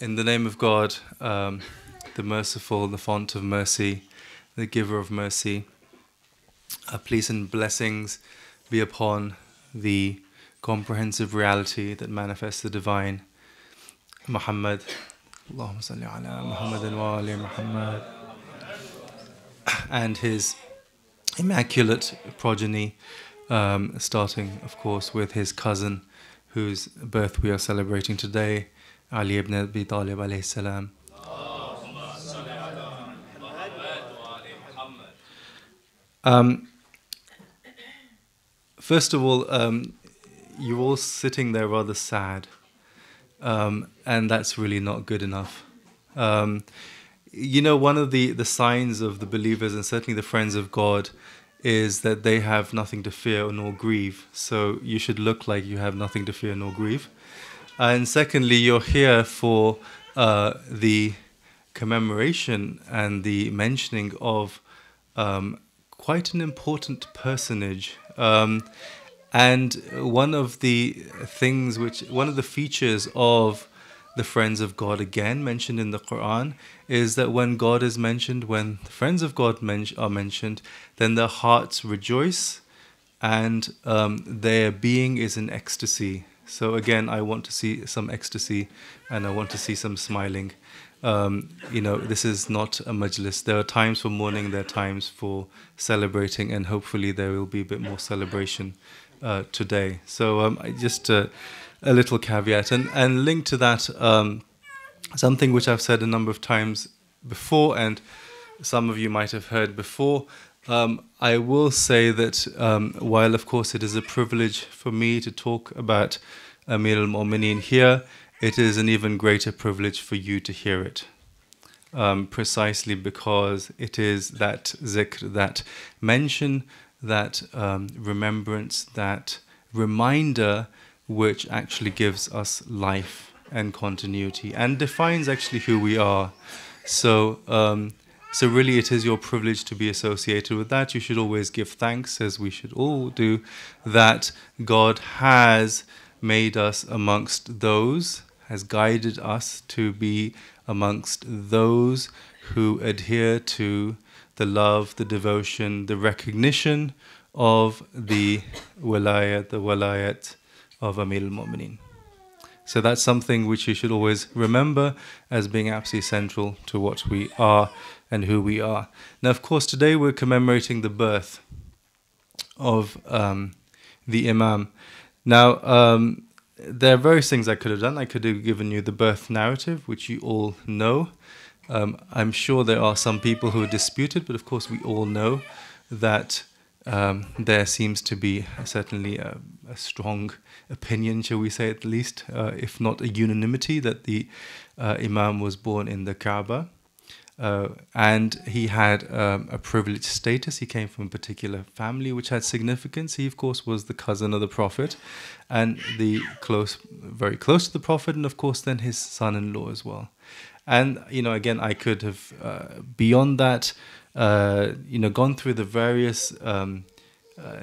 In the name of God, the merciful, the font of mercy, the giver of mercy, peace and blessings be upon the comprehensive reality that manifests the divine, Muhammad. Allahumma salli ala Muhammadin wa ali Muhammad. And his immaculate progeny, starting, of course, with his cousin, whose birth we are celebrating today, Ali ibn Abi Talib alayhi salam. First of all, you're all sitting there rather sad, and that's really not good enough. One of the signs of the believers, and certainly the friends of God, is that they have nothing to fear nor grieve. So you should look like you have nothing to fear nor grieve. And secondly, you're here for the commemoration and the mentioning of quite an important personage. And one of the features of the friends of God, again mentioned in the Quran, is that when God is mentioned, when the friends of God are mentioned, then their hearts rejoice and their being is in ecstasy. So again, I want to see some ecstasy and I want to see some smiling. This is not a majlis. There are times for mourning, there are times for celebrating, and hopefully there will be a bit more celebration today. So just a little caveat. And linked to that, something which I've said a number of times before, and some of you might have heard before, I will say that while of course it is a privilege for me to talk about Amir al-Mu'mineen here, it is an even greater privilege for you to hear it. Precisely because it is that zikr, that mention, that remembrance, that reminder which actually gives us life and continuity and defines actually who we are. So really it is your privilege to be associated with that. You should always give thanks, as we should all do, that God has made us amongst those, has guided us to be amongst those who adhere to the love, the devotion, the recognition of the walayat of Amir al-Mu'mineen. So that's something which you should always remember as being absolutely central to what we are and who we are. Now, of course, today we're commemorating the birth of the Imam. Now, there are various things I could have done. I could have given you the birth narrative, which you all know. I'm sure there are some people who dispute it, but of course we all know that there seems to be certainly a strong opinion, shall we say at least, if not a unanimity, that the Imam was born in the Kaaba. And he had a privileged status. He came from a particular family which had significance. He, of course, was the cousin of the Prophet and very close to the Prophet, and of course then his son-in-law as well. And, again, I could have, beyond that, gone through the various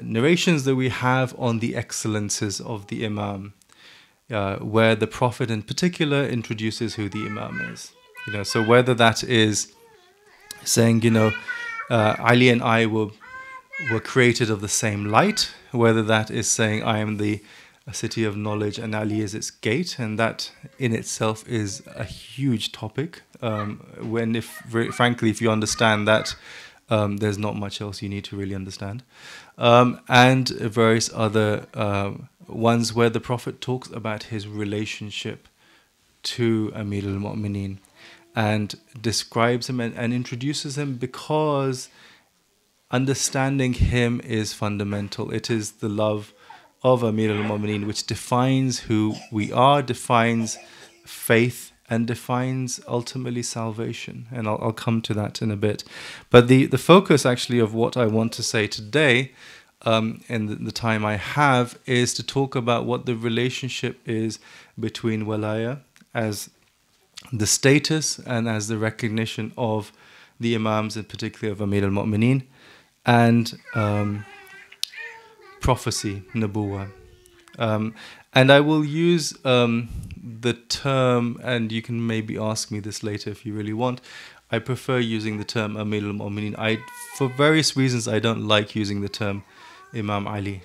narrations that we have on the excellences of the Imam, where the Prophet in particular introduces who the Imam is. So whether that is saying, Ali and I were created of the same light, whether that is saying I am a city of knowledge and Ali is its gate, and that in itself is a huge topic. Frankly, if you understand that, there's not much else you need to really understand. And various other ones where the Prophet talks about his relationship to Amir al-Mu'mineen and describes him and introduces him, because understanding him is fundamental. It is the love of Amir al-Mu'mineen which defines who we are, defines faith, and defines ultimately salvation. And I'll come to that in a bit. But the focus actually of what I want to say today, in the time I have, is to talk about what the relationship is between walaya as the status and as the recognition of the Imams, in particular of Amir al-Mu'mineen, and prophecy, Nabuwa. And I will use the term, and you can maybe ask me this later if you really want, I prefer using the term Amir al-Mu'mineen. For various reasons, I don't like using the term Imam Ali.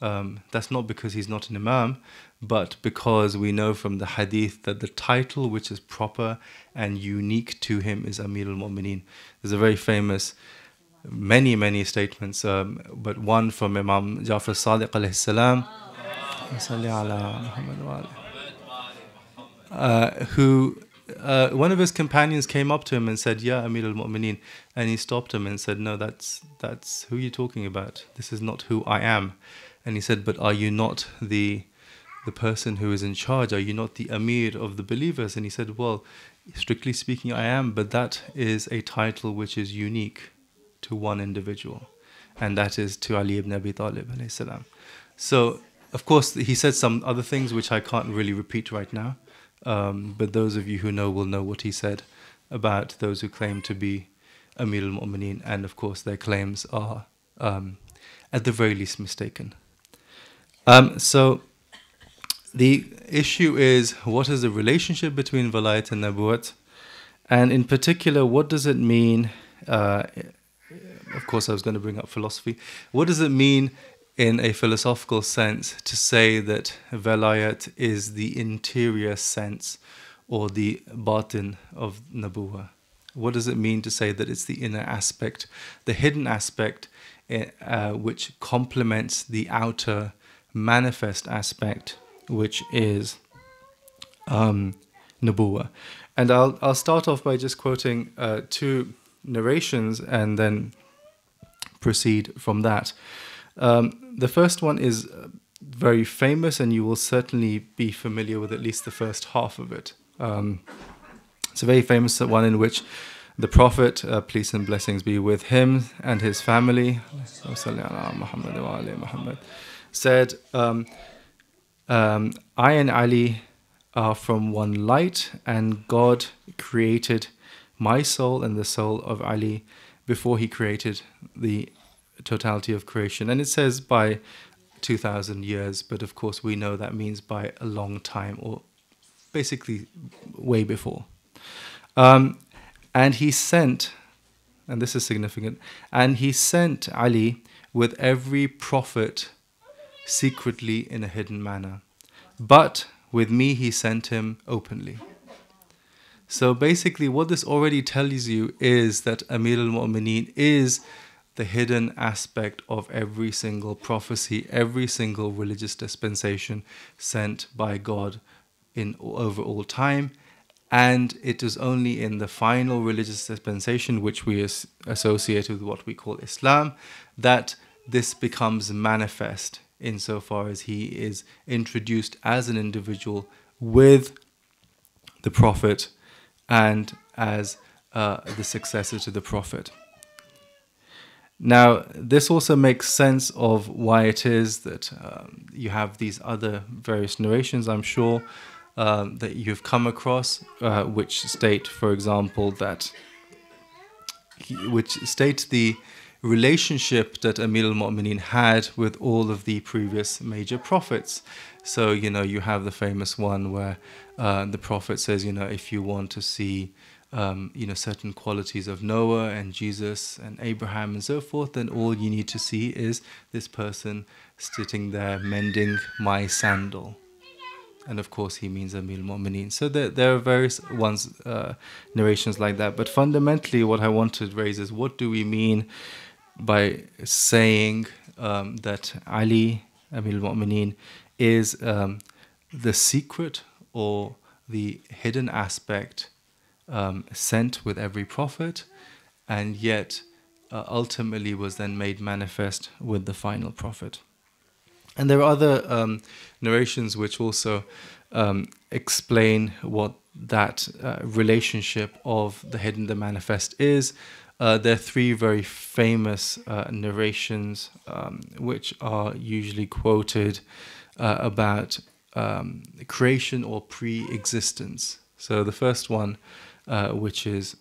That's not because he's not an Imam, but because we know from the hadith that the title which is proper and unique to him is Amir al-Mu'mineen. There's a very famous, many statements, but one from Imam Jafar Sadiq alayhi salam, who one of his companions came up to him and said, "Ya Amir al-Mu'mineen," and he stopped him and said, "No, that's who you're talking about. This is not who I am." And he said, "But are you not the person who is in charge? Are you not the Amir of the believers?" And he said, "Well, strictly speaking, I am, but that is a title which is unique to one individual, and that is to Ali ibn Abi Talib alayhi salam." So, of course, he said some other things which I can't really repeat right now, but those of you who know will know what he said about those who claim to be Amir al-Mu'mineen, and of course their claims are at the very least mistaken. So the issue is, what is the relationship between Walayat and Nabuwat? And in particular, what does it mean? Of course, I was going to bring up philosophy. What does it mean in a philosophical sense to say that Walayat is the interior sense or the batin of Nabuwah? What does it mean to say that it's the inner aspect, the hidden aspect, which complements the outer manifest aspect, which is Nabuwah? And I'll start off by just quoting two narrations and then proceed from that. The first one is very famous, and you will certainly be familiar with at least the first half of it. It's a very famous one in which the Prophet, peace and blessings be with him and his family, said, "I and Ali are from one light, and God created my soul and the soul of Ali before he created the totality of creation." And it says by 2,000 years, but of course we know that means by a long time, or basically way before. And he sent, and this is significant, and he sent Ali with every prophet secretly in a hidden manner. But with me he sent him openly. So basically what this already tells you is that Amir al-Mu'mineen is the hidden aspect of every single prophecy, every single religious dispensation sent by God over all time. And it is only in the final religious dispensation, which we associate with what we call Islam, that this becomes manifest insofar as he is introduced as an individual with the Prophet and as the successor to the Prophet. Now, this also makes sense of why it is that you have these other various narrations, I'm sure, that you've come across, which state, for example, which state the relationship that Amir al-Mu'mineen had with all of the previous major prophets. So, you have the famous one where the Prophet says, if you want to see, certain qualities of Noah and Jesus and Abraham and so forth, then all you need to see is this person sitting there mending my sandal. And of course, he means Amir al-Mu'mineen. So there are various narrations like that. But fundamentally, what I want to raise is, what do we mean by saying that Ali, Amir al-Mu'mineen, is the secret or the hidden aspect sent with every prophet, and yet ultimately was then made manifest with the final prophet? And there are other narrations which also explain what that relationship of the hidden, the manifest is. There are three very famous narrations which are usually quoted about creation or pre-existence. So the first one, which is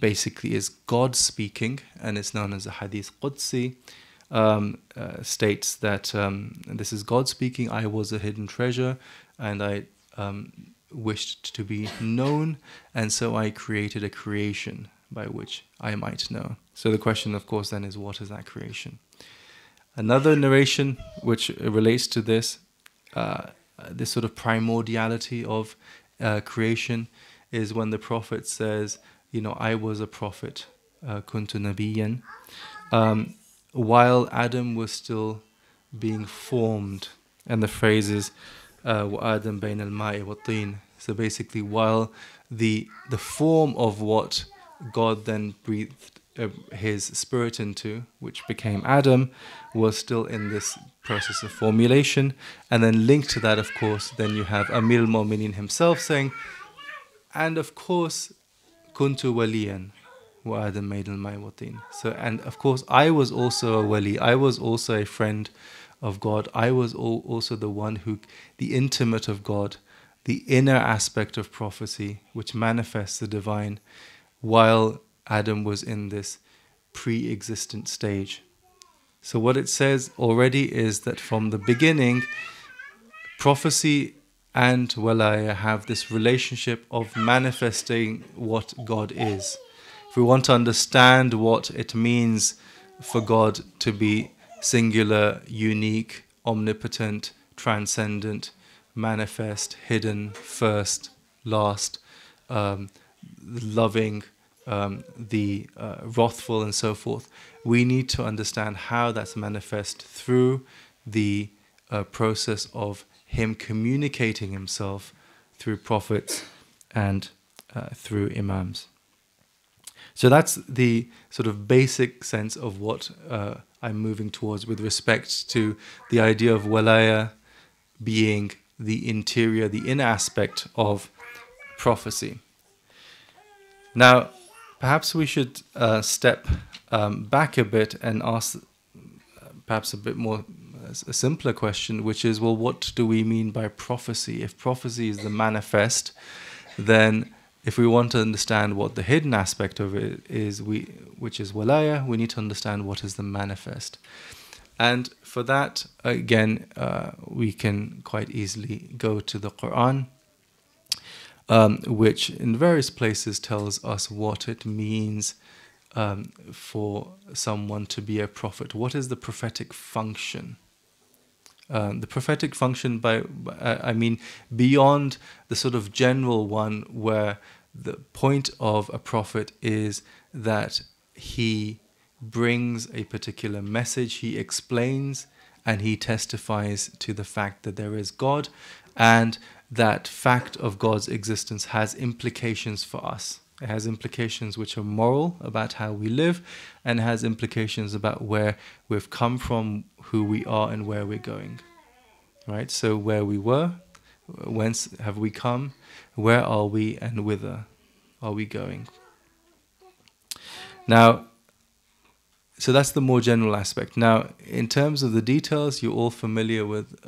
basically is God speaking, and it's known as a Hadith Qudsi, states that this is God speaking, "I was a hidden treasure, and I wished to be known, and so I created a creation by which I might know. So the question, of course, then is, what is that creation? Another narration which relates to this sort of primordiality of creation is when the Prophet says, I was a prophet, kuntu nabiyyan, while Adam was still being formed. And the phrase is, وَآدَمْ بَيْنَ الْمَاءِ وَالطِّينِ. So basically, while the form of what God then breathed his spirit into, which became Adam, was still in this process of formulation. And then linked to that, of course, then you have Amir al-Mu'minin himself saying, and of course, kuntu waliyan wa Adam made al-ma'i wa-tin. So, and of course, I was also a wali. I was also a friend of God. I was also the one who, the intimate of God, the inner aspect of prophecy, which manifests the divine, while Adam was in this pre-existent stage. So what it says already is that from the beginning, prophecy and walaya have this relationship of manifesting what God is. If we want to understand what it means for God to be singular, unique, omnipotent, transcendent, manifest, hidden, first, last, loving, the wrathful, and so forth, we need to understand how that's manifest through the process of him communicating himself through prophets and through Imams. So that's the sort of basic sense of what I'm moving towards with respect to the idea of walaya being the interior, the inner aspect of prophecy. Now, perhaps we should step back a bit and ask perhaps a bit more a simpler question, which is, well, what do we mean by prophecy? If prophecy is the manifest, then if we want to understand what the hidden aspect of it is, which is walaya, we need to understand what is the manifest. And for that, again, we can quite easily go to the Quran, which in various places tells us what it means for someone to be a prophet. What is the prophetic function? The prophetic function, I mean, beyond the sort of general one where the point of a prophet is that he brings a particular message, he explains and he testifies to the fact that there is God, and that fact of God's existence has implications for us. It has implications which are moral about how we live, and has implications about where we've come from, who we are, and where we're going. Right? So where we were, whence have we come, where are we, and whither are we going? Now, so that's the more general aspect. Now, in terms of the details, you're all familiar with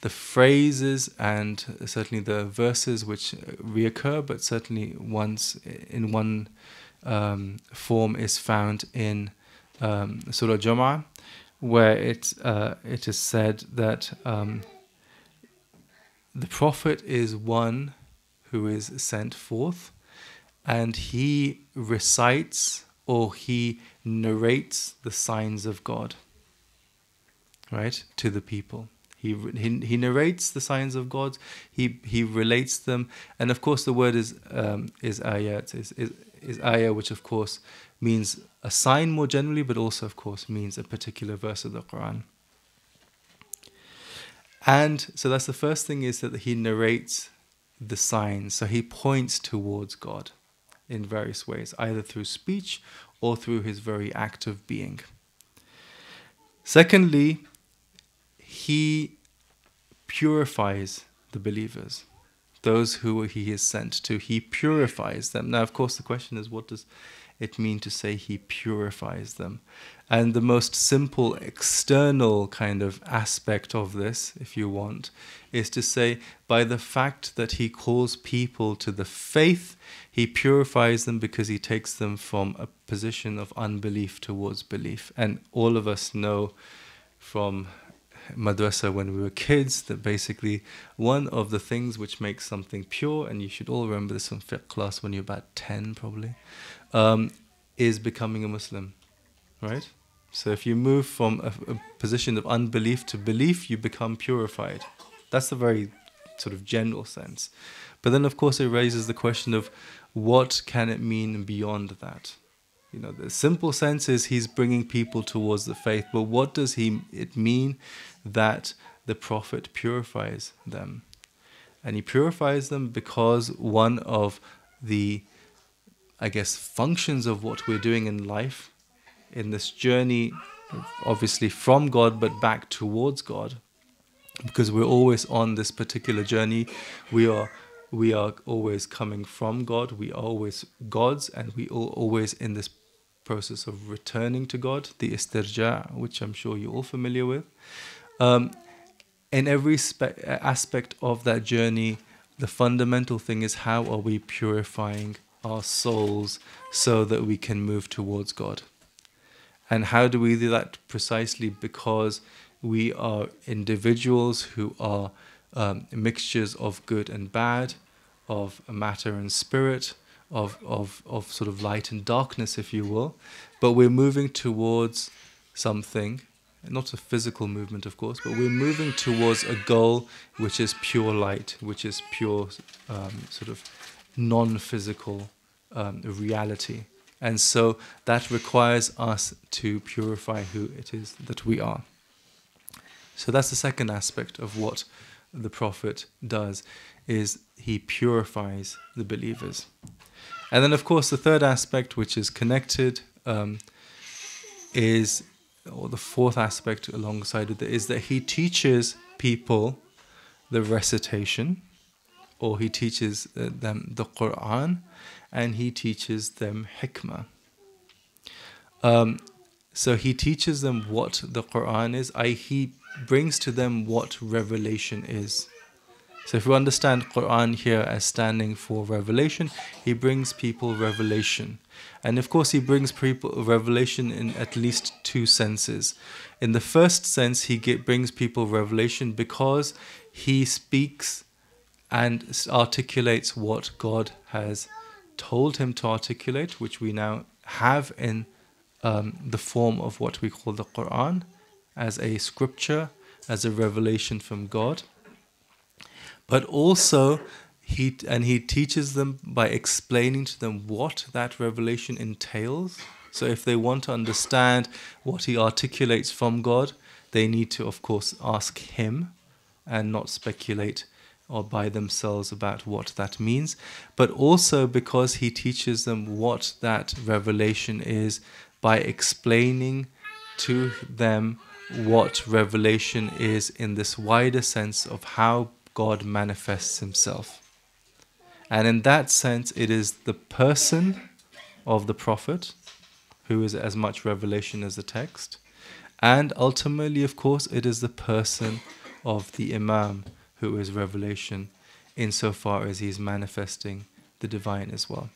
the phrases and certainly the verses which reoccur, but certainly once in one form is found in Surah Jum'ah, where it is said that the Prophet is one who is sent forth, and he recites or he narrates the signs of God, right, to the people. He narrates the signs of God. He relates them, and of course the word is ayat, is ayah, which of course means a sign more generally, but also of course means a particular verse of the Quran. And so that's the first thing, is that he narrates the signs. So he points towards God in various ways, either through speech or through his very act of being. Secondly, he purifies the believers, those who he is sent to. He purifies them. Now, of course, the question is, what does it mean to say he purifies them? And the most simple external kind of aspect of this, if you want, is to say by the fact that he calls people to the faith, he purifies them because he takes them from a position of unbelief towards belief. And all of us know from madrasa when we were kids, that basically one of the things which makes something pure, and you should all remember this from fiqh class when you're about 10 probably, is becoming a Muslim, right? So if you move from a position of unbelief to belief, you become purified. That's the very sort of general sense. But then, of course, it raises the question of what can it mean beyond that? You know, the simple sense is he's bringing people towards the faith, but what does it mean that the Prophet purifies them? And he purifies them because one of the, I guess, functions of what we're doing in life, in this journey, obviously from God, but back towards God, because we're always on this particular journey. We are always coming from God. We are always God's, and we are always in this process of returning to God, the istirja, which I'm sure you're all familiar with. In every aspect of that journey, the fundamental thing is, how are we purifying our souls so that we can move towards God? And how do we do that? Precisely because we are individuals who are mixtures of good and bad, of matter and spirit, of sort of light and darkness, if you will. But we're moving towards something, not a physical movement, of course, but we're moving towards a goal which is pure light, which is pure sort of non-physical reality. And so that requires us to purify who it is that we are. So that's the second aspect of what the Prophet does, is he purifies the believers. And then, of course, the third aspect, which is connected, is, or the fourth aspect alongside it, is that he teaches people the recitation, or he teaches them the Quran, and he teaches them hikmah. So he teaches them what the Quran is, i.e. he brings to them what revelation is. So if we understand Quran here as standing for revelation, he brings people revelation. And of course he brings people revelation in at least two senses. In the first sense, he brings people revelation because he speaks and articulates what God has told him to articulate, which we now have in the form of what we call the Quran, as a scripture, as a revelation from God. But also, he teaches them by explaining to them what that revelation entails. So if they want to understand what he articulates from God, they need to, of course, ask him and not speculate or by themselves about what that means. But also because he teaches them what that revelation is by explaining to them what revelation is in this wider sense of how God manifests himself. And in that sense, it is the person of the Prophet who is as much revelation as the text. And ultimately, of course, it is the person of the Imam who is revelation, insofar as he is manifesting the divine as well.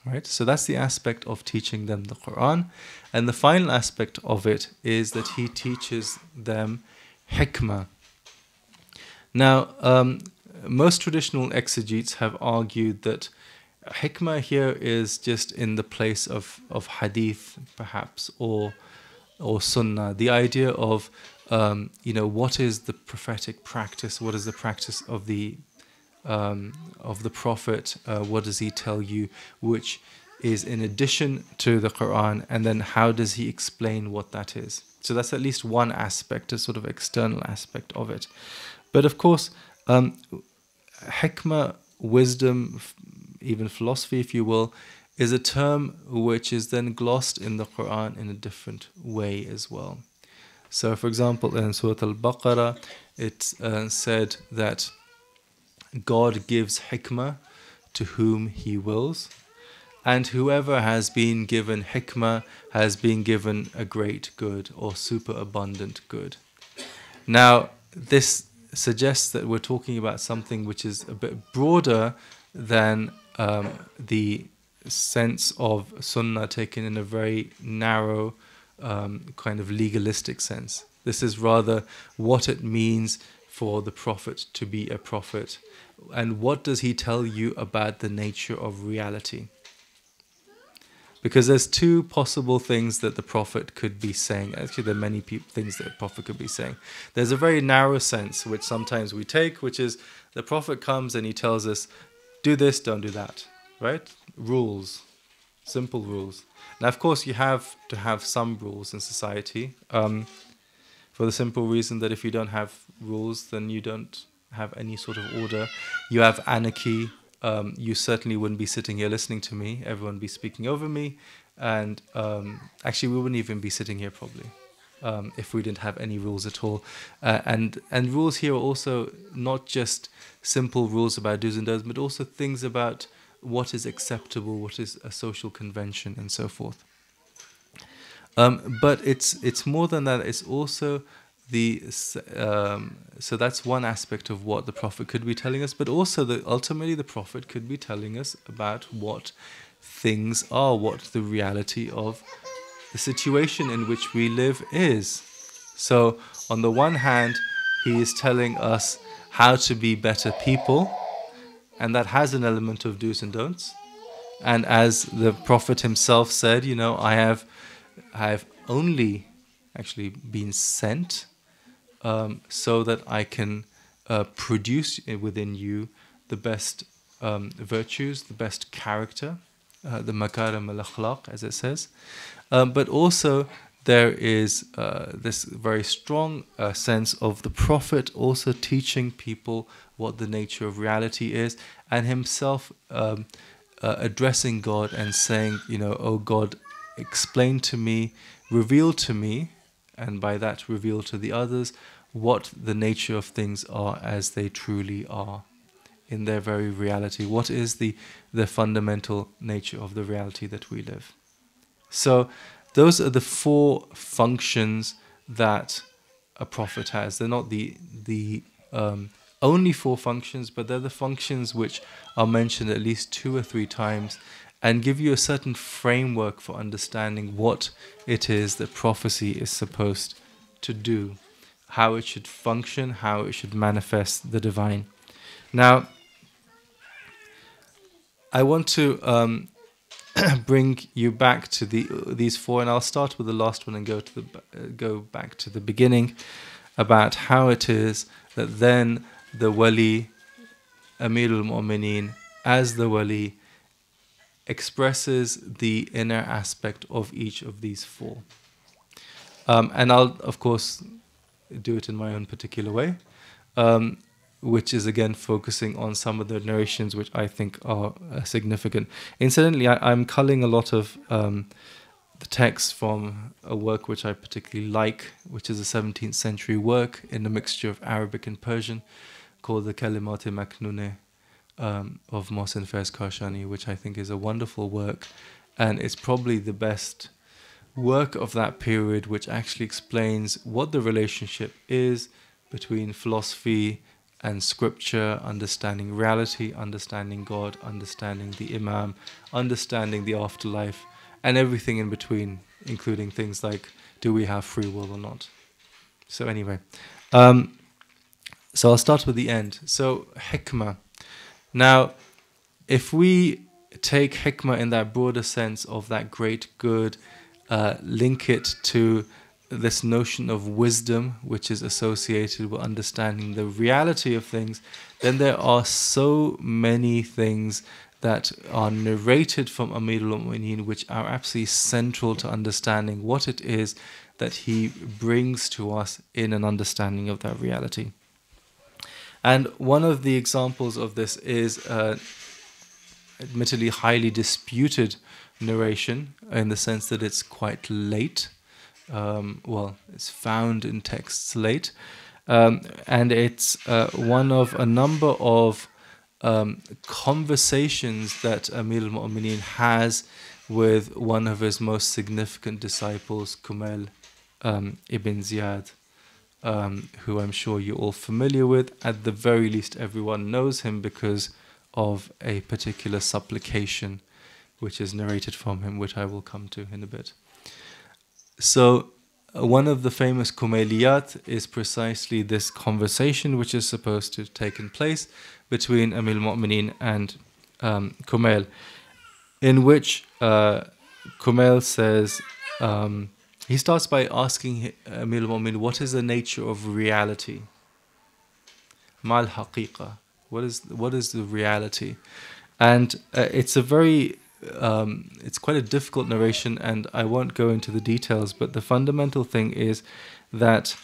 Right? So that's the aspect of teaching them the Quran. And the final aspect of it is that he teaches them hikmah. Now, most traditional exegetes have argued that hikmah here is just in the place of hadith, perhaps, or sunnah. The idea of, what is the prophetic practice? What is the practice of the Prophet? What does he tell you, which is in addition to the Quran? And then how does he explain what that is? So that's at least one aspect, a sort of external aspect of it. But of course, hikmah, wisdom, even philosophy, if you will, is a term which is then glossed in the Quran in a different way as well. So, for example, in Surah Al-Baqarah, it's said that God gives hikmah to whom he wills, and whoever has been given hikmah has been given a great good or superabundant good. Now, this suggests that we're talking about something which is a bit broader than the sense of sunnah taken in a very narrow kind of legalistic sense. This is rather what it means for the Prophet to be a prophet. And what does he tell you about the nature of reality? Because there's two possible things that the Prophet could be saying. Actually, there are many things that the Prophet could be saying. There's a very narrow sense, which sometimes we take, which is the Prophet comes and he tells us, do this, don't do that, right? Rules, simple rules. Now, of course, you have to have some rules in society, for the simple reason that if you don't have rules, then you don't have any sort of order. You have anarchy. You certainly wouldn't be sitting here listening to me. Everyone would be speaking over me. And actually, we wouldn't even be sitting here probably if we didn't have any rules at all. And rules here are also not just simple rules about do's and don'ts, but also things about what is acceptable, what is a social convention, and so forth. But it's more than that. It's also so that's one aspect of what the Prophet could be telling us. But also, ultimately, the Prophet could be telling us about what things are, what the reality of the situation in which we live is. So, on the one hand, he is telling us how to be better people, and that has an element of do's and don'ts. And as the Prophet himself said, I have only actually been sent so that I can produce within you the best virtues, the best character, the makarim al-akhlaq, as it says. But also there is this very strong sense of the Prophet also teaching people what the nature of reality is, and himself addressing God and saying, oh God, explain to me, reveal to me, and by that reveal to the others, what the nature of things are as they truly are in their very reality. What is the fundamental nature of the reality that we live? So those are the four functions that a prophet has. They're not the only four functions, but they're the functions which are mentioned at least 2 or 3 times and give you a certain framework for understanding what it is that prophecy is supposed to do, how it should function, how it should manifest the divine. Now, I want to bring you back to these 4, and I'll start with the last one and go back to the beginning about how it is that then the wali, Amirul Mu'mineen, as the wali, expresses the inner aspect of each of these 4. And I'll, of course, do it in my own particular way, which is again focusing on some of the narrations which I think are significant. Incidentally, I'm culling a lot of the text from a work which I particularly like, which is a 17th century work in a mixture of Arabic and Persian called the Kalimat-e Maknune of Mohsen Faiz Kashani, which I think is a wonderful work, and it's probably the best work of that period which actually explains what the relationship is between philosophy and scripture, understanding reality, understanding God, understanding the Imam, understanding the afterlife, and everything in between, including things like, do we have free will or not? So anyway, so I'll start with the end. So Hikmah. Now, if we take Hikmah in that broader sense of that great good, link it to this notion of wisdom, which is associated with understanding the reality of things, then there are so many things that are narrated from Amirul Mu'mineen which are absolutely central to understanding what it is that he brings to us in an understanding of that reality. And one of the examples of this is admittedly highly disputed narration, in the sense that it's quite late. It's found in texts late, and it's one of a number of conversations that Amir al-Mu'mineen has with one of his most significant disciples, Kumail ibn Ziyad, who I'm sure you're all familiar with. At the very least, everyone knows him because of a particular supplication which is narrated from him, which I will come to in a bit. So one of the famous Kumailiyat is precisely this conversation which is supposed to have taken place between Amir al-Mu'mineen and Kumail, in which Kumail says, he starts by asking Amir al-Mu'mineen, what is the nature of reality? Mal haqiqa. What is the reality? And it's a very it's quite a difficult narration, and I won't go into the details, but the fundamental thing is that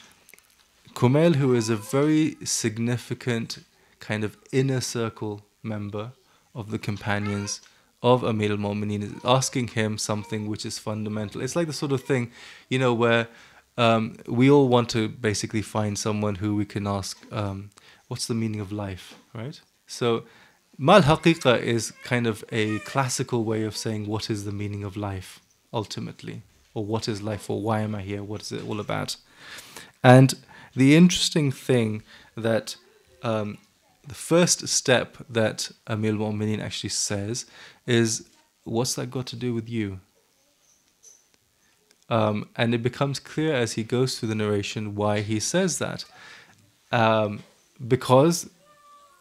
Kumail, who is a very significant kind of inner circle member of the companions of Amir al-Mu'mineen, is asking him something which is fundamental. It's like the sort of thing, where we all want to basically find someone who we can ask, what's the meaning of life, right? So Mal Haqiqa is kind of a classical way of saying what is the meaning of life, ultimately. Or what is life, or why am I here, what is it all about? And the interesting thing that the first step that Amir al-Mu'mineen actually says is, what's that got to do with you? And it becomes clear as he goes through the narration why he says that. Because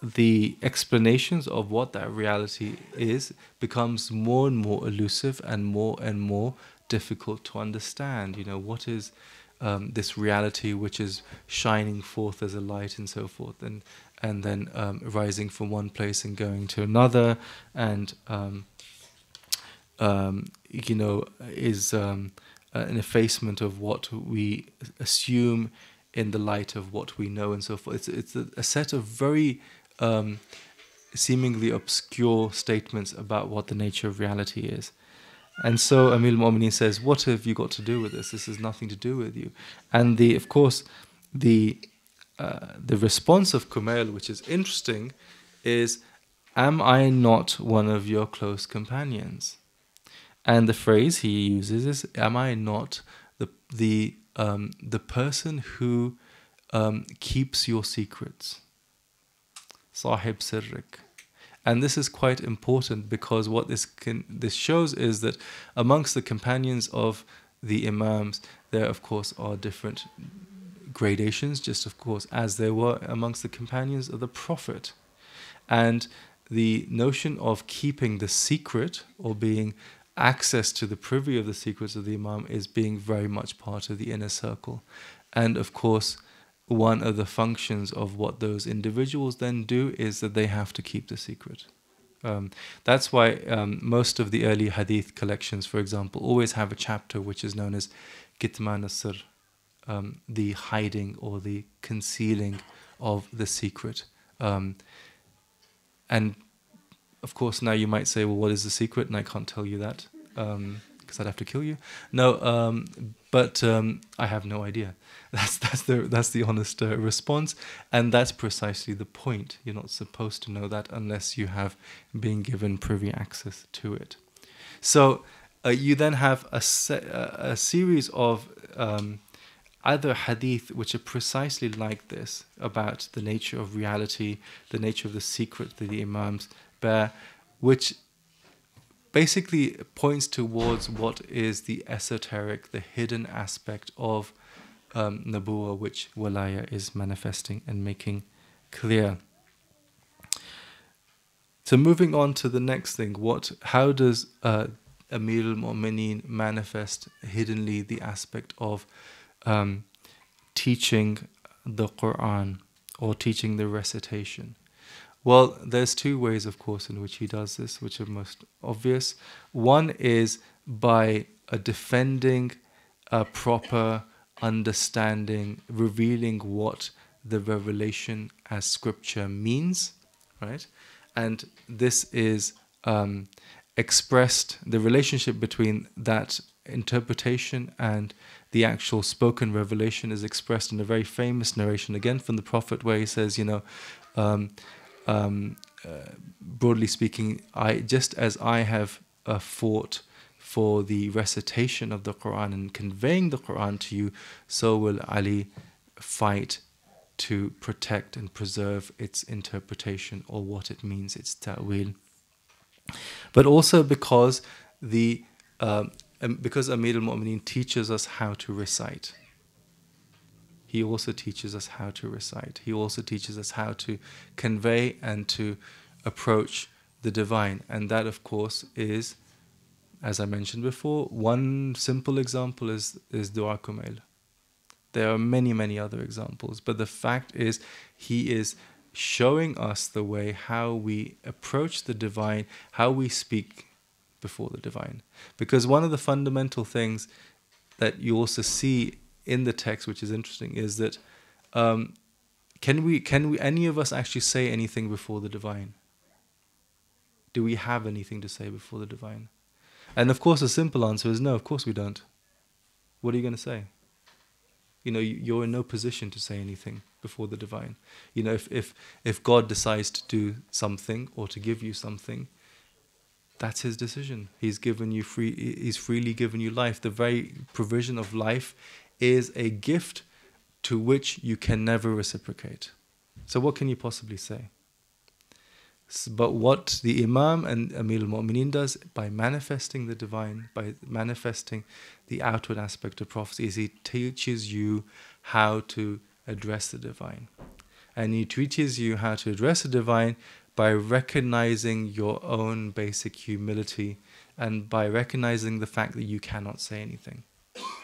the explanations of what that reality is becomes more and more elusive and more difficult to understand. What is this reality which is shining forth as a light and so forth, and then rising from one place and going to another, and is an effacement of what we assume in the light of what we know and so forth. It's a set of very seemingly obscure statements about what the nature of reality is. And so Amir al-Mu'mineen says, what have you got to do with this? This has nothing to do with you. And of course, the response of Kumail, which is interesting, is, am I not one of your close companions? And the phrase he uses is, am I not the person who keeps your secrets? Sahib sirrik. And this is quite important, because what this shows is that amongst the companions of the Imams, there of course are different gradations, just of course as there were amongst the companions of the Prophet. And the notion of keeping the secret, or being access to the privy of the secrets of the Imam, is being very much part of the inner circle. And of course, one of the functions of what those individuals then do is that they have to keep the secret. That's why most of the early hadith collections, for example, always have a chapter which is known as Kitman as-Sir, the hiding or the concealing of the secret. And of course, now you might say, well, what is the secret? And I can't tell you that, because I'd have to kill you. No, but I have no idea. That's the honest response, and that's precisely the point. You're not supposed to know that unless you have been given privy access to it. So you then have a series of other hadith which are precisely like this, about the nature of reality, the nature of the secret that the Imams bear, which basically points towards what is the esoteric, the hidden aspect of Nabuwah, which Walaya is manifesting and making clear. So moving on to the next thing, how does Amir al-Mu'mineen manifest hiddenly the aspect of teaching the Quran, or teaching the recitation? Well, there's two ways, of course, in which he does this, which are most obvious. One is by defending a proper understanding, revealing what the revelation as scripture means, right? And this is expressed, the relationship between that interpretation and the actual spoken revelation is expressed in a very famous narration, again from the Prophet, where he says, broadly speaking, just as I have fought for the recitation of the Quran and conveying the Quran to you, so will Ali fight to protect and preserve its interpretation, or what it means, its ta'wil. But also because the because Amir al-Mu'mineen teaches us how to recite, he also teaches us how to recite. He also teaches us how to convey and to approach the divine. And that, of course, is, as I mentioned before, one simple example is Dua Kumail. There are many, many other examples. But the fact is, he is showing us the way how we approach the divine, how we speak before the divine. Because one of the fundamental things that you also see in the text, which is interesting, is that can we any of us actually say anything before the divine? Do we have anything to say before the divine? And of course, the simple answer is no. Of course, we don't. What are you going to say? You know, you're in no position to say anything before the divine. You know, if God decides to do something or to give you something, that's his decision. He's given you he's freely given you life. The very provision of life is a gift to which you can never reciprocate. So what can you possibly say? But what the Imam and Amir al-Mu'mineen does by manifesting the divine, by manifesting the outward aspect of prophecy, is he teaches you how to address the divine. And he teaches you how to address the divine by recognizing your own basic humility and by recognizing the fact that you cannot say anything.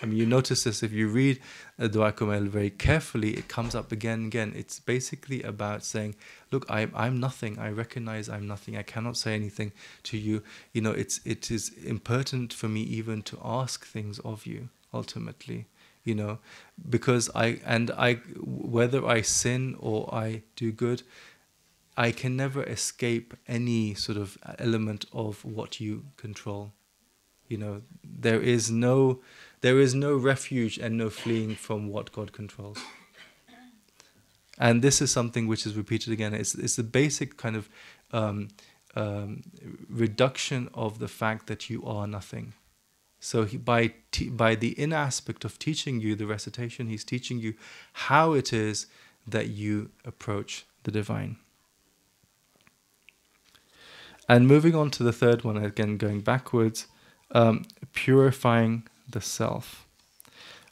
I mean, you notice this if you read Dua Kumail very carefully, it comes up again and again. It's basically about saying, look, I'm nothing. I recognize I'm nothing. I cannot say anything to you. You know, it is impertinent for me even to ask things of you, ultimately. You know, because whether I sin or I do good, I can never escape any sort of element of what you control. You know, there is no refuge and no fleeing from what God controls. And this is something which is repeated again. It's the basic kind of reduction of the fact that you are nothing. So by the inner aspect of teaching you the recitation, he's teaching you how it is that you approach the divine. And moving on to the third one, again going backwards, purifying the self.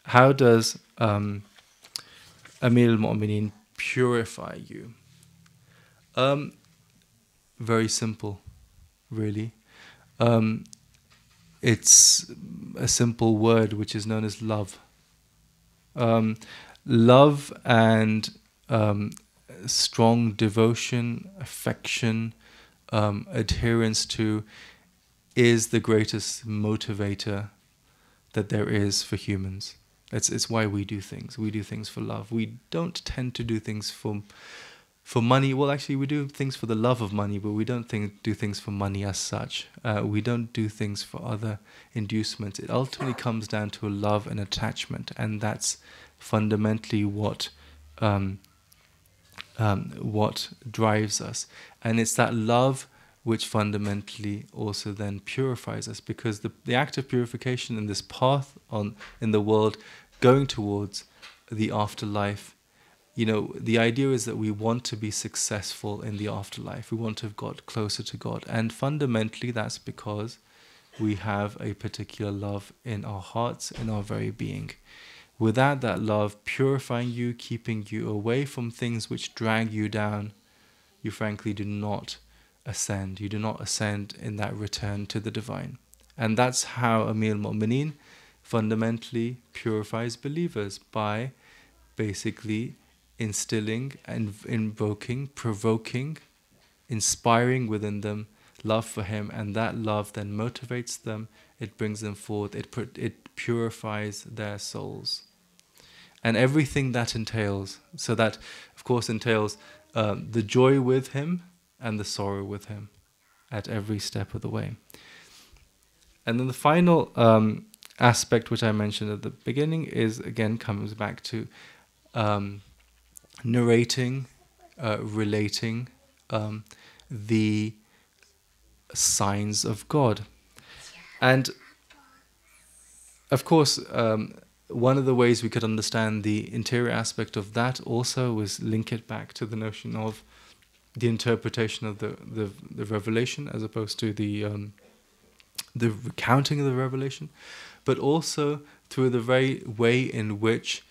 How does Amir al-Mu'mineen purify you? Very simple, really. It's a simple word which is known as love. Love and strong devotion, affection, adherence to is the greatest motivator that there is for humans. It's why we do things. We do things for love. We don't tend to do things for money. Well, actually, we do things for the love of money, but we don't do things for money as such. We don't do things for other inducements. It ultimately comes down to a love and attachment, and that's fundamentally what drives us. And it's that love which fundamentally also then purifies us, because the act of purification in this path in the world going towards the afterlife, you know, the idea is that we want to be successful in the afterlife. We want to have got closer to God. And fundamentally that's because we have a particular love in our hearts, in our very being. Without that love purifying you, keeping you away from things which drag you down, you frankly do not ascend. You do not ascend in that return to the divine. And that's how Amir al-Mu'mineen fundamentally purifies believers, by basically instilling and invoking, provoking, inspiring within them love for him, and that love then motivates them, it brings them forth, it purifies their souls. And everything that entails, so that of course entails the joy with him and the sorrow with him at every step of the way. And then the final aspect which I mentioned at the beginning is, again, comes back to narrating, relating the signs of God. And of course, one of the ways we could understand the interior aspect of that also was link it back to the notion of the interpretation of the revelation, as opposed to the the recounting of the revelation, but also through the very way in which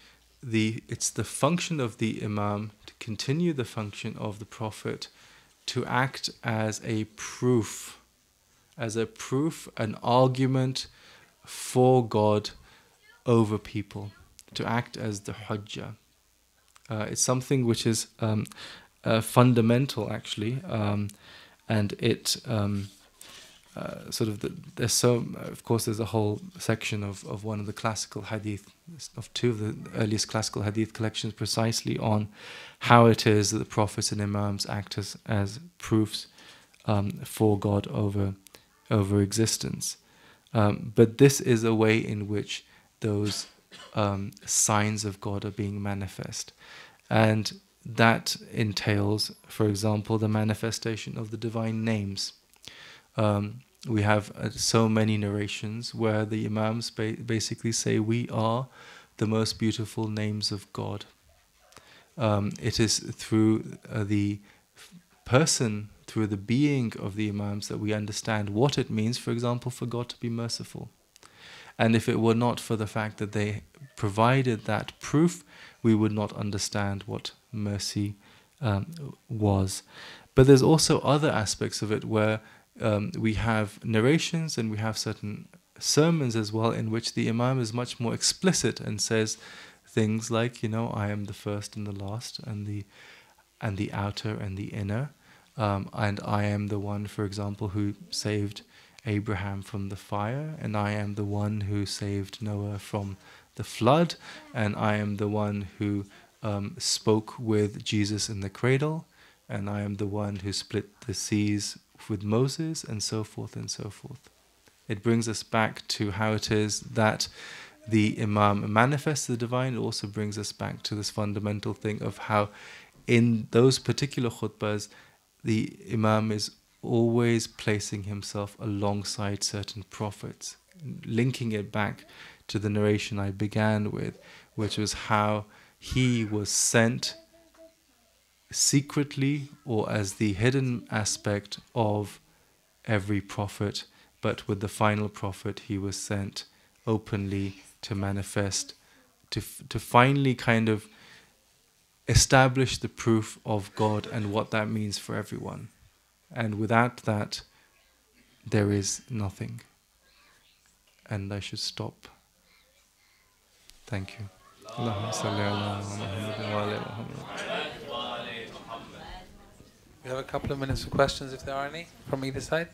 it's the function of the Imam to continue the function of the Prophet, to act as a proof, an argument for God over people, to act as the Hujjah. It's something which is fundamental, actually, and it there's so, of course, there's a whole section of one of the classical hadith, of two of the earliest classical hadith collections, precisely on how it is that the prophets and imams act as proofs for God over existence. But this is a way in which those signs of God are being manifest. And that entails, for example, the manifestation of the divine names. We have so many narrations where the Imams basically say, we are the most beautiful names of God. It is through the person, through the being of the Imams, that we understand what it means, for example, for God to be merciful. And if it were not for the fact that they provided that proof, we would not understand what mercy was. But there's also other aspects of it where we have narrations and we have certain sermons as well, in which the Imam is much more explicit and says things like, I am the first and the last, and the outer and the inner, and I am the one, for example, who saved Abraham from the fire, and I am the one who saved Noah from the flood, and I am the one who spoke with Jesus in the cradle, and I am the one who split the seas with Moses, and so forth and so forth. It brings us back to how it is that the Imam manifests the divine. It also brings us back to this fundamental thing of how in those particular khutbahs, the Imam is always placing himself alongside certain prophets, linking it back to the narration I began with, which was how he was sent secretly or as the hidden aspect of every prophet, but with the final prophet he was sent openly to manifest, to finally kind of establish the proof of God and what that means for everyone. And without that, there is nothing. And I should stop. Thank you. Allahumma salli ala Muhammad wa ala Muhammad. We have a couple of minutes for questions, if there are any, from either side.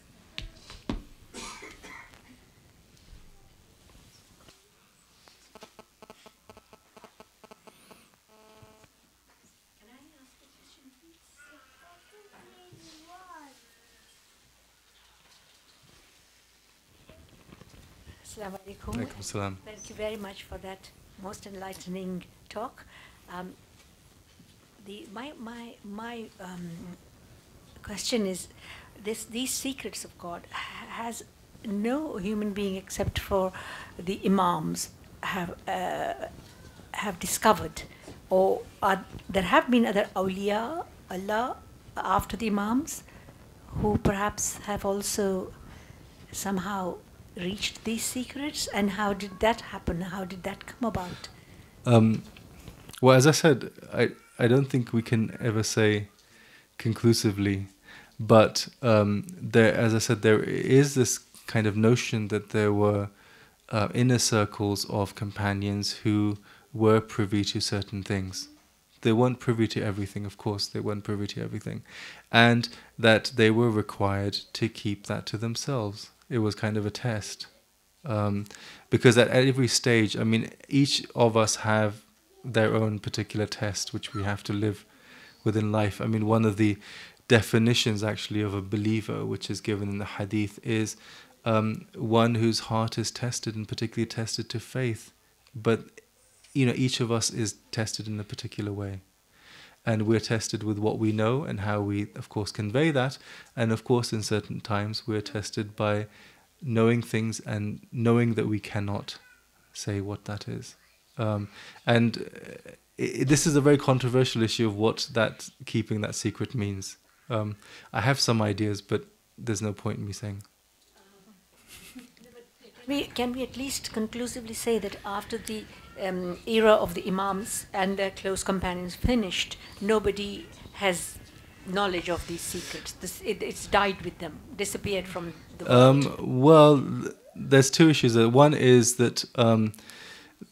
Assalamu alaikum. Thank you very much for that most enlightening talk. My question is, these secrets of God has no human being except for the Imams have discovered, or there have been other awliya Allah after the Imams who perhaps have also somehow reached these secrets, and how did that happen? How did that come about? Well, as I said, I don't think we can ever say conclusively, but as I said, there is this kind of notion that there were inner circles of companions who were privy to certain things. They weren't privy to everything, of course, they weren't privy to everything, and that they were required to keep that to themselves. It was kind of a test. Because at every stage, I mean, each of us have their own particular test which we have to live within life. I mean, one of the definitions actually of a believer, which is given in the hadith, is one whose heart is tested, and particularly tested to faith. But, each of us is tested in a particular way. And we're tested with what we know and how we, of course, convey that. And, of course, in certain times, we're tested by knowing things and knowing that we cannot say what that is. This is a very controversial issue of what that keeping that secret means. I have some ideas, but there's no point in me saying. Can we at least conclusively say that after the era of the Imams and their close companions finished, nobody has knowledge of these secrets? It's died with them, disappeared from the world. Well, there's two issues there. One is that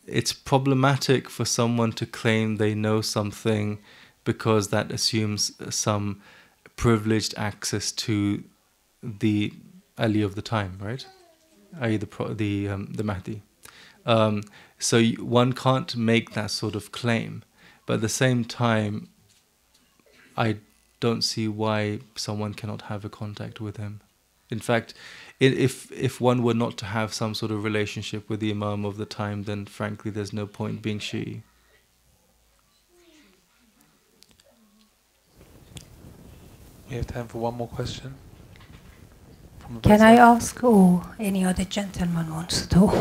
it's problematic for someone to claim they know something because that assumes some privileged access to the Ali of the time, right? i.e. the Mahdi. So one can't make that sort of claim. But at the same time, I don't see why someone cannot have a contact with him. In fact, if one were not to have some sort of relationship with the Imam of the time, then frankly there's no point being Shi'i. We have time for one more question. Can I ask, or any other gentleman wants to talk?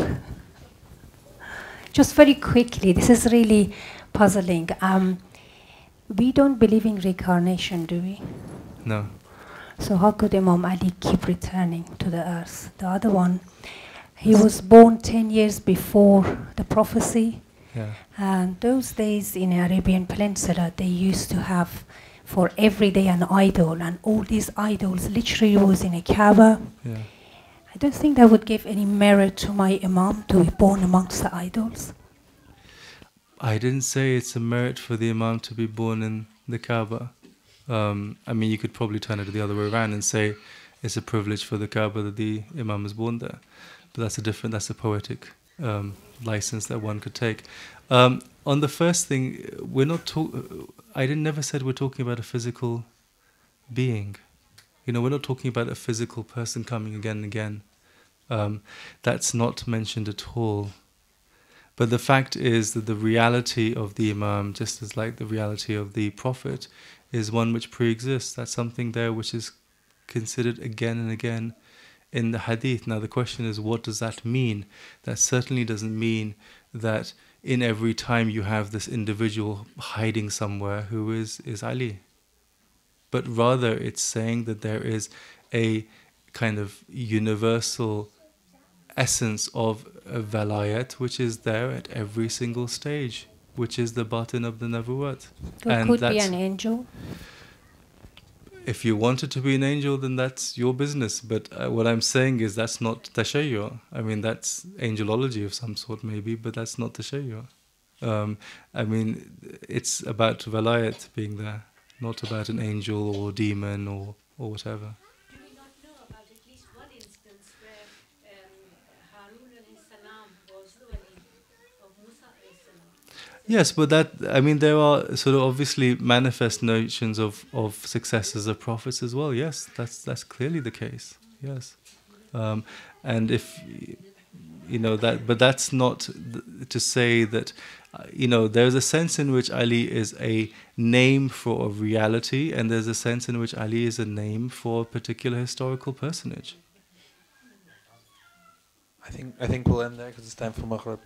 Just very quickly, this is really puzzling. We don't believe in reincarnation, do we? No. So how could Imam Ali keep returning to the earth? The other one, he was born 10 years before the prophecy. Yeah. And those days in Arabian Peninsula, they used to have for every day an idol, and all these idols literally was in a Kaaba. Yeah. I don't think that would give any merit to my Imam to be born amongst the idols. I didn't say it's a merit for the Imam to be born in the Kaaba. I mean, you could probably turn it the other way around and say it's a privilege for the Kaaba that the Imam is born there. But that's a poetic license that one could take. On the first thing, I never said we're talking about a physical being. We're not talking about a physical person coming again and again. That's not mentioned at all. But the fact is that the reality of the Imam, just as like the reality of the Prophet, is one which pre-exists. That's something there which is considered again and again in the Hadith. Now the question is, what does that mean? That certainly doesn't mean that in every time you have this individual hiding somewhere who is Ali. But rather it's saying that there is a kind of universal essence of a velayat which is there at every single stage, which is the batin of the nabuwat. So it could be an angel? If you want it to be an angel, then that's your business. But what I'm saying is that's not tashayyu'. I mean, that's angelology of some sort maybe, but that's not tashayyu'. I mean, it's about velayat being there, not about an angel or demon or whatever. Do we not know about at least one instance where Harun alayhi salam was the wali of Musa alayhi salam? Yes, but there are sort of obviously manifest notions of successors of prophets as well. Yes, that's clearly the case. Yes, and if that, but that's not to say that there's a sense in which Ali is a name for a reality, and there's a sense in which Ali is a name for a particular historical personage. I think we'll end there because it's time for Maghrib.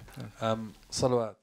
Salawat.